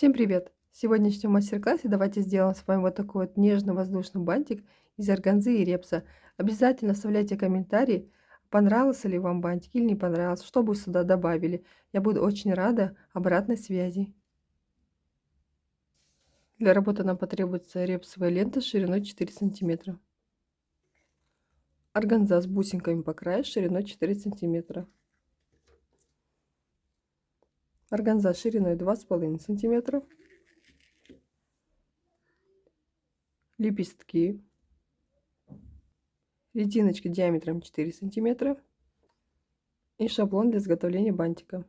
Всем привет! В сегодняшнем мастер-классе давайте сделаем с вами вот такой вот нежно-воздушный бантик из органзы и репса. Обязательно оставляйте комментарии, понравился ли вам бантик или не понравился, что бы сюда добавили. Я буду очень рада обратной связи. Для работы нам потребуется репсовая лента шириной 4 сантиметра. Органза с бусинками по краю шириной 4 сантиметра. Органза шириной 2,5 сантиметра. Лепестки. Резиночка диаметром 4 сантиметра. И шаблон для изготовления бантика.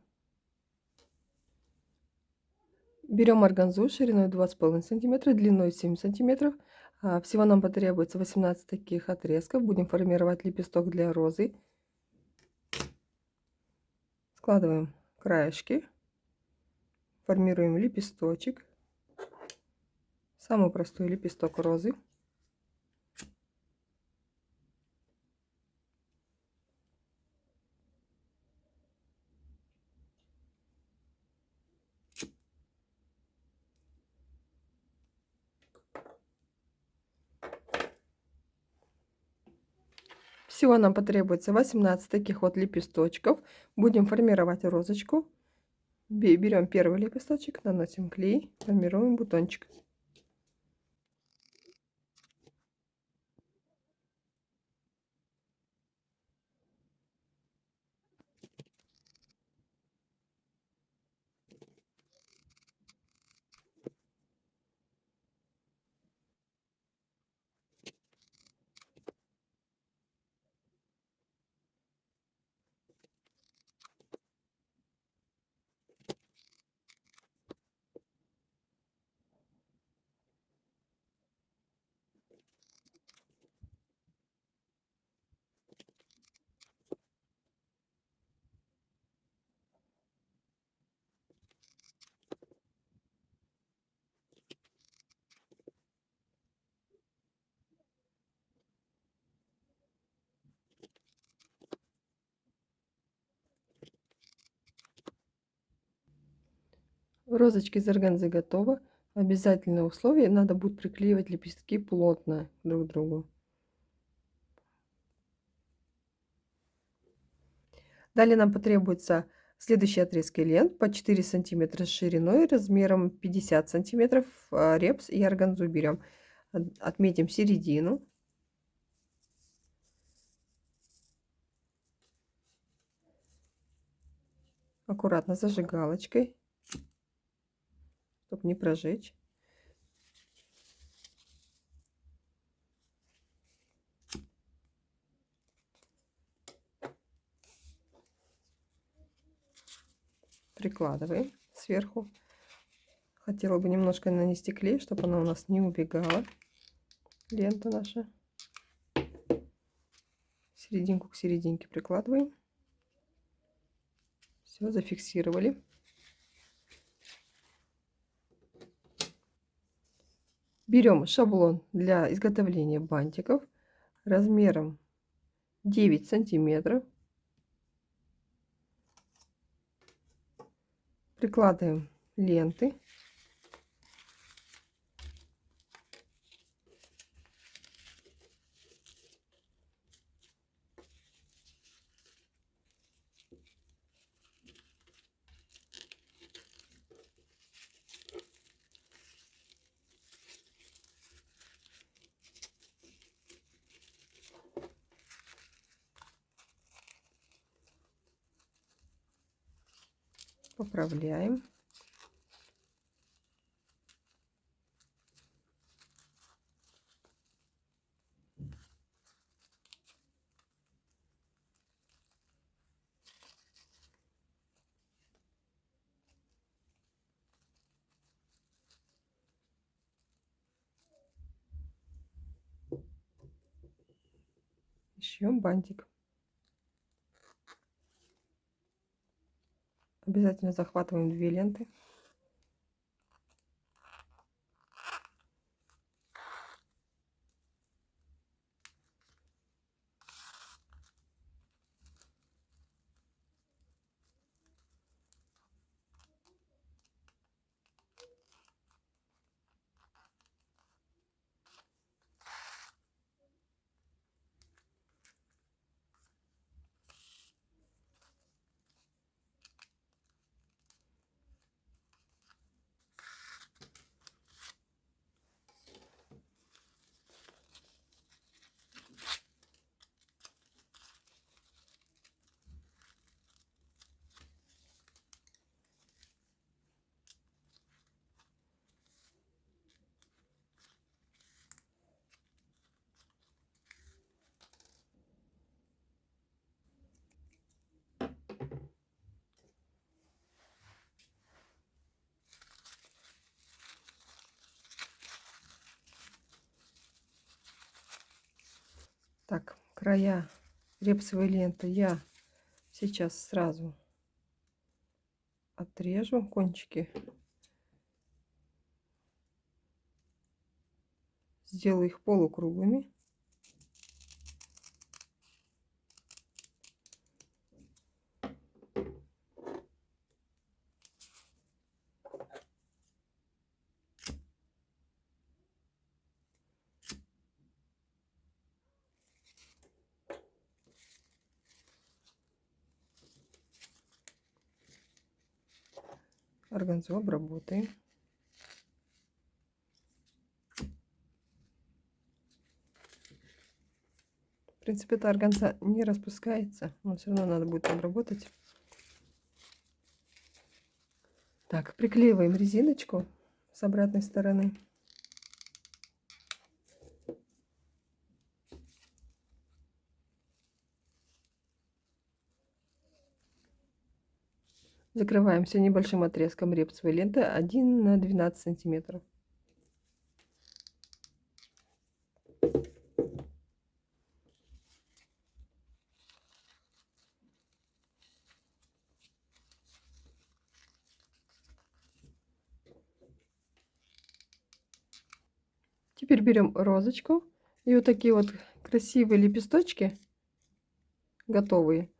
Берем органзу шириной 2,5 сантиметра, длиной 7 сантиметров. Всего нам потребуется 18 таких отрезков. Будем формировать лепесток для розы. Складываем краешки. Формируем лепесточек. Самый простой лепесток розы. Всего нам потребуется 18 таких вот лепесточков. Будем формировать розочку. Берем первый лепесточек, наносим клей, формируем бутончик. Розочки из органзы готовы. Обязательное условие: надо будет приклеивать лепестки плотно друг к другу. Далее нам потребуется следующие отрезки лент по 4 сантиметра шириной, размером 50 сантиметров. Репс и органзу берем. Отметим середину. Аккуратно зажигалочкой, чтобы не прожечь. Прикладываем сверху. Хотела бы немножко нанести клей, чтобы она у нас не убегала, лента наша. Серединку к серединке прикладываем. Все, зафиксировали. Берем шаблон для изготовления бантиков размером 9 сантиметров. Прикладываем ленты. Поправляем. Шьем бантик. Обязательно захватываем 2 ленты. Так, края репсовой ленты я сейчас сразу отрежу кончики. Сделаю их полукруглыми. Органзу обработаем. В принципе, эта органза не распускается, но все равно надо будет обработать. Так, приклеиваем резиночку с обратной стороны. Закрываем все небольшим отрезком репсовой ленты 1 на 12 сантиметров. Теперь берем розочку и вот такие вот красивые лепесточки готовые.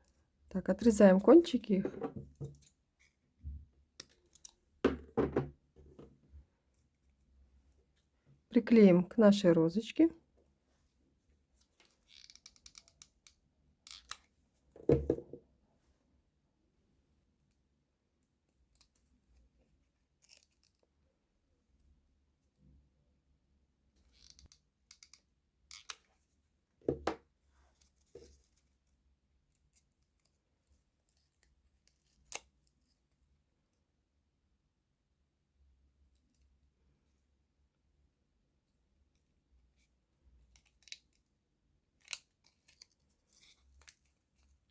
Так, отрезаем кончики их. Приклеим к нашей розочке.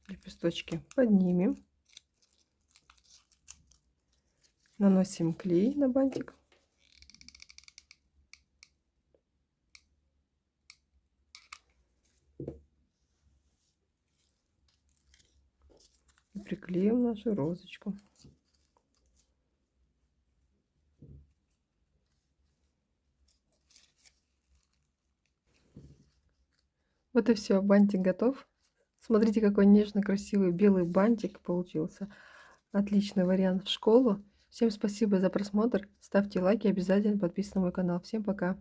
Лепесточки поднимем. Наносим клей на бантик. И приклеим нашу розочку. Вот и все, бантик готов. Смотрите, какой нежно красивый белый бантик получился. Отличный вариант в школу. Всем спасибо за просмотр. Ставьте лайки, обязательно подписывайтесь на мой канал. Всем пока.